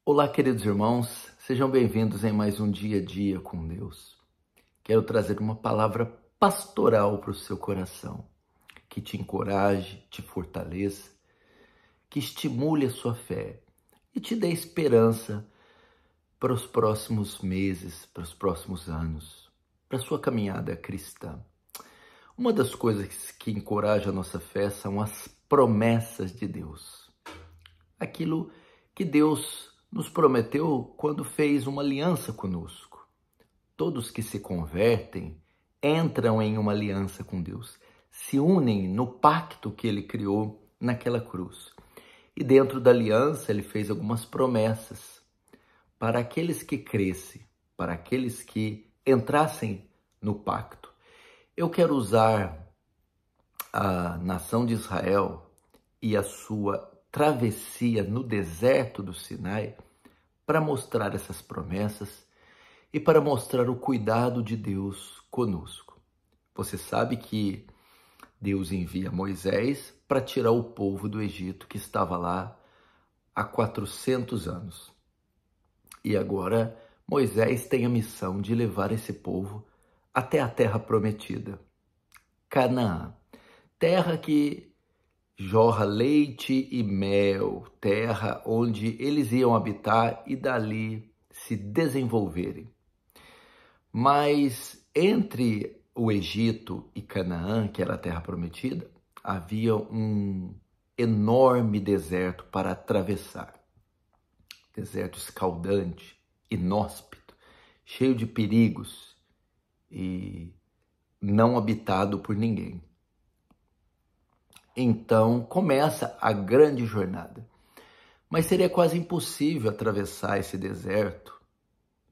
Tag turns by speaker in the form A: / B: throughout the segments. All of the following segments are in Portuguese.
A: Olá, queridos irmãos, sejam bem-vindos em mais um dia a dia com Deus. Quero trazer uma palavra pastoral para o seu coração, que te encoraje, te fortaleça, que estimule a sua fé e te dê esperança para os próximos meses, para os próximos anos, para a sua caminhada cristã. Uma das coisas que encoraja a nossa fé são as promessas de Deus. Aquilo que Deus nos prometeu quando fez uma aliança conosco. Todos que se convertem entram em uma aliança com Deus, se unem no pacto que ele criou naquela cruz. E dentro da aliança ele fez algumas promessas para aqueles que crescem, para aqueles que entrassem no pacto. Eu quero usar a nação de Israel e a sua travessia no deserto do Sinai para mostrar essas promessas e para mostrar o cuidado de Deus conosco. Você sabe que Deus envia Moisés para tirar o povo do Egito que estava lá há 400 anos. E agora Moisés tem a missão de levar esse povo até a terra prometida, Canaã, terra que jorra leite e mel, terra onde eles iam habitar e dali se desenvolverem. Mas entre o Egito e Canaã, que era a terra prometida, havia um enorme deserto para atravessar. Deserto escaldante, inóspito, cheio de perigos e não habitado por ninguém. Então começa a grande jornada. Mas seria quase impossível atravessar esse deserto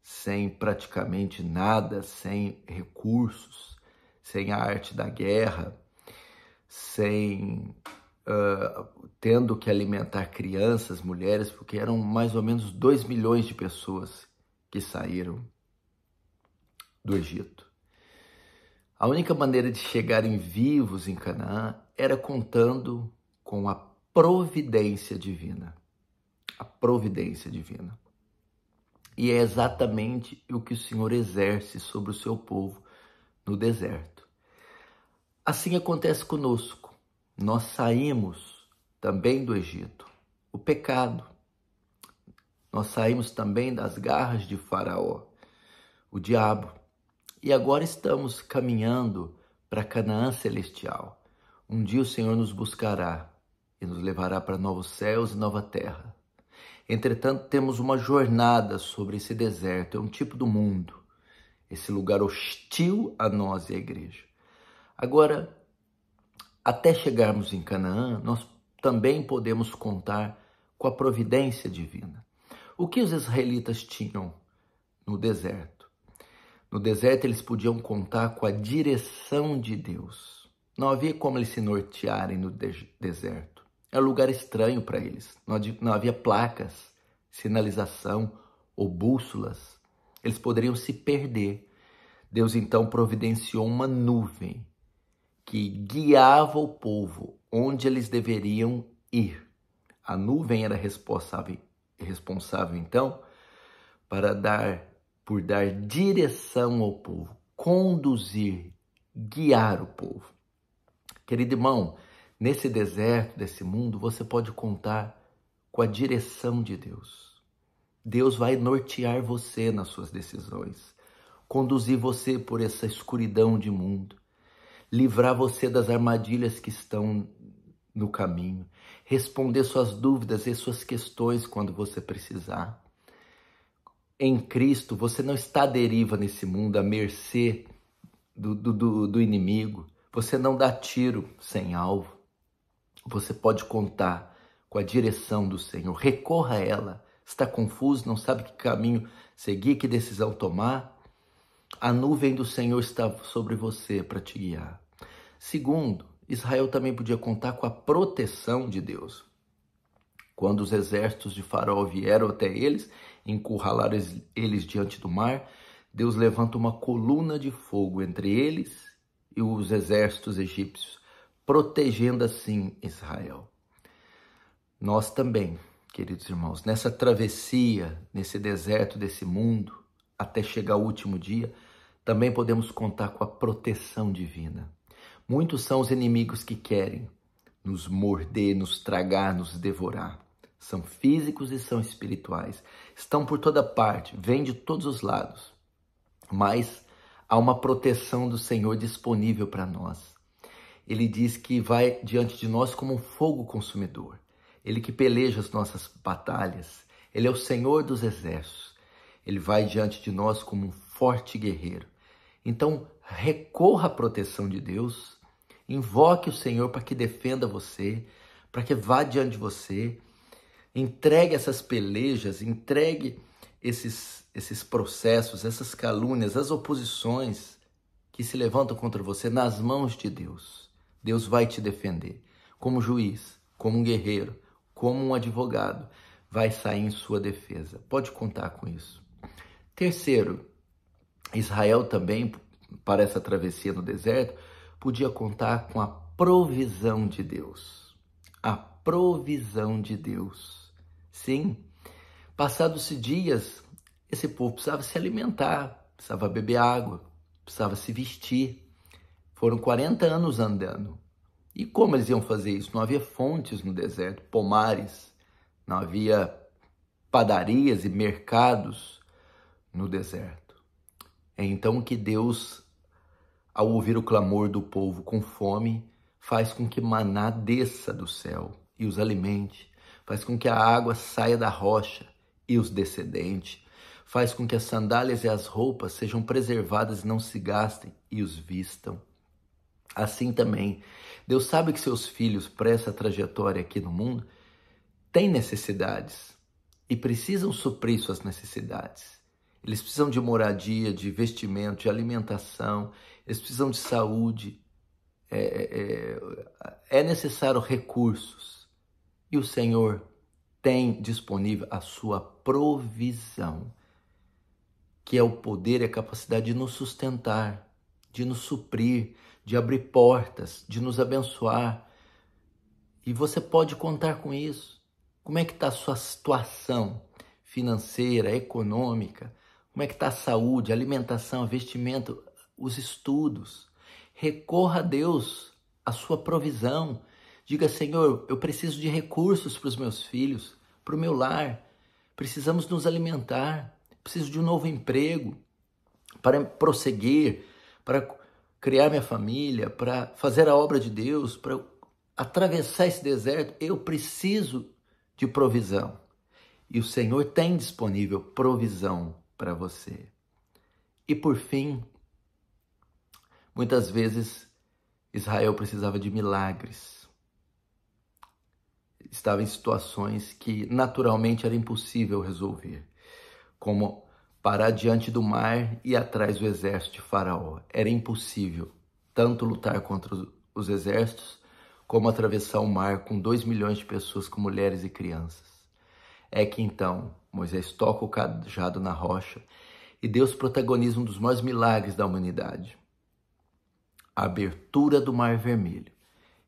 A: sem praticamente nada, sem recursos, sem a arte da guerra, sem tendo que alimentar crianças, mulheres, porque eram mais ou menos 2 milhões de pessoas que saíram do Egito. A única maneira de chegarem vivos em Canaã era contando com a providência divina. A providência divina. E é exatamente o que o Senhor exerce sobre o seu povo no deserto. Assim acontece conosco. Nós saímos também do Egito, o pecado. Nós saímos também das garras de Faraó, o diabo. E agora estamos caminhando para Canaã celestial. Um dia o Senhor nos buscará e nos levará para novos céus e nova terra. Entretanto, temos uma jornada sobre esse deserto, é um tipo do mundo, esse lugar hostil a nós e à igreja. Agora, até chegarmos em Canaã, nós também podemos contar com a providência divina. O que os israelitas tinham no deserto? No deserto, eles podiam contar com a direção de Deus. Não havia como eles se nortearem no deserto. Era um lugar estranho para eles. Não havia placas, sinalização ou bússolas. Eles poderiam se perder. Deus, então, providenciou uma nuvem que guiava o povo onde eles deveriam ir. A nuvem era responsável então, por dar direção ao povo, conduzir, guiar o povo. Querido irmão, nesse deserto desse mundo, você pode contar com a direção de Deus. Deus vai nortear você nas suas decisões, conduzir você por essa escuridão de mundo, livrar você das armadilhas que estão no caminho, responder suas dúvidas e suas questões quando você precisar. Em Cristo, você não está à deriva nesse mundo, à mercê do inimigo. Você não dá tiro sem alvo. Você pode contar com a direção do Senhor. Recorra a ela. Está confuso, não sabe que caminho seguir, que decisão tomar? A nuvem do Senhor está sobre você para te guiar. Segundo, Israel também podia contar com a proteção de Deus. Quando os exércitos de Faraó vieram até eles, encurralaram eles diante do mar, Deus levanta uma coluna de fogo entre eles e os exércitos egípcios, protegendo assim Israel. Nós também, queridos irmãos, nessa travessia, nesse deserto desse mundo, até chegar ao último dia, também podemos contar com a proteção divina. Muitos são os inimigos que querem nos morder, nos tragar, nos devorar. São físicos e são espirituais. Estão por toda parte, vêm de todos os lados. Mas há uma proteção do Senhor disponível para nós. Ele diz que vai diante de nós como um fogo consumidor. Ele que peleja as nossas batalhas. Ele é o Senhor dos exércitos. Ele vai diante de nós como um forte guerreiro. Então, recorra à proteção de Deus, invoque o Senhor para que defenda você, para que vá diante de você, entregue essas pelejas, entregue esses processos, essas calúnias, as oposições que se levantam contra você nas mãos de Deus. Deus vai te defender. Como juiz, como um guerreiro, como um advogado, vai sair em sua defesa. Pode contar com isso. Terceiro, Israel também, para essa travessia no deserto, podia contar com a provisão de Deus. A provisão de Deus. Sim, passados-se dias, esse povo precisava se alimentar, precisava beber água, precisava se vestir. Foram 40 anos andando. E como eles iam fazer isso? Não havia fontes no deserto, pomares, não havia padarias e mercados no deserto. É então que Deus, ao ouvir o clamor do povo com fome, faz com que maná desça do céu e os alimente, faz com que a água saia da rocha e os descedente, faz com que as sandálias e as roupas sejam preservadas e não se gastem e os vistam. Assim também, Deus sabe que seus filhos, para essa trajetória aqui no mundo, têm necessidades e precisam suprir suas necessidades. Eles precisam de moradia, de vestimento, de alimentação, eles precisam de saúde, é necessário recursos. E o Senhor tem disponível a sua provisão, que é o poder e a capacidade de nos sustentar, de nos suprir, de abrir portas, de nos abençoar. E você pode contar com isso. Como é que está a sua situação financeira, econômica? Como é que está a saúde, a alimentação, o vestimento, os estudos? Recorra a Deus, a sua provisão. Diga, Senhor, eu preciso de recursos para os meus filhos, para o meu lar. Precisamos nos alimentar. Preciso de um novo emprego para prosseguir, para criar minha família, para fazer a obra de Deus, para atravessar esse deserto. Eu preciso de provisão. E o Senhor tem disponível provisão para você. E por fim, muitas vezes Israel precisava de milagres. Estava em situações que naturalmente era impossível resolver, como parar diante do mar e ir atrás do exército de Faraó. Era impossível tanto lutar contra os exércitos, como atravessar o mar com 2 milhões de pessoas, com mulheres e crianças. É que então Moisés toca o cajado na rocha e Deus protagoniza um dos maiores milagres da humanidade. A abertura do Mar Vermelho.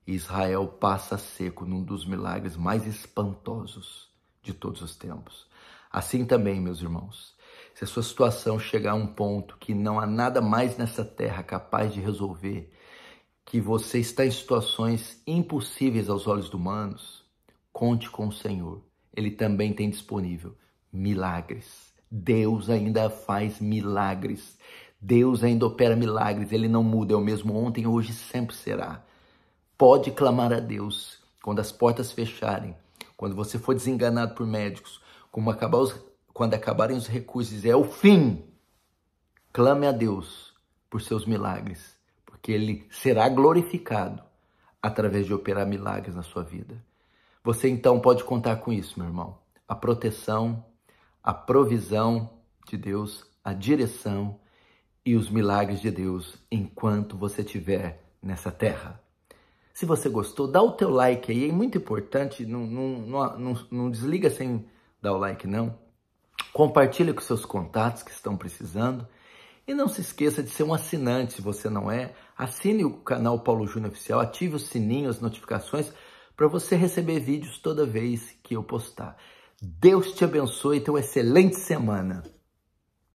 A: E Israel passa seco num dos milagres mais espantosos de todos os tempos. Assim também, meus irmãos, se a sua situação chegar a um ponto que não há nada mais nessa terra capaz de resolver, que você está em situações impossíveis aos olhos humanos, conte com o Senhor. Ele também tem disponível milagres. Deus ainda faz milagres. Deus ainda opera milagres. Ele não muda, é o mesmo ontem, hoje e sempre será. Pode clamar a Deus quando as portas fecharem, quando você for desenganado por médicos, quando acabarem os recursos, dizer, é o fim. Clame a Deus por seus milagres, porque Ele será glorificado através de operar milagres na sua vida. Você então pode contar com isso, meu irmão. A proteção, a provisão de Deus, a direção e os milagres de Deus enquanto você estiver nessa terra. Se você gostou, dá o teu like aí, é muito importante, não desliga sem dar o like não. Compartilha com seus contatos que estão precisando. E não se esqueça de ser um assinante, se você não é. Assine o canal Paulo Júnior Oficial, ative o sininho, as notificações, para você receber vídeos toda vez que eu postar. Deus te abençoe e tenha uma excelente semana.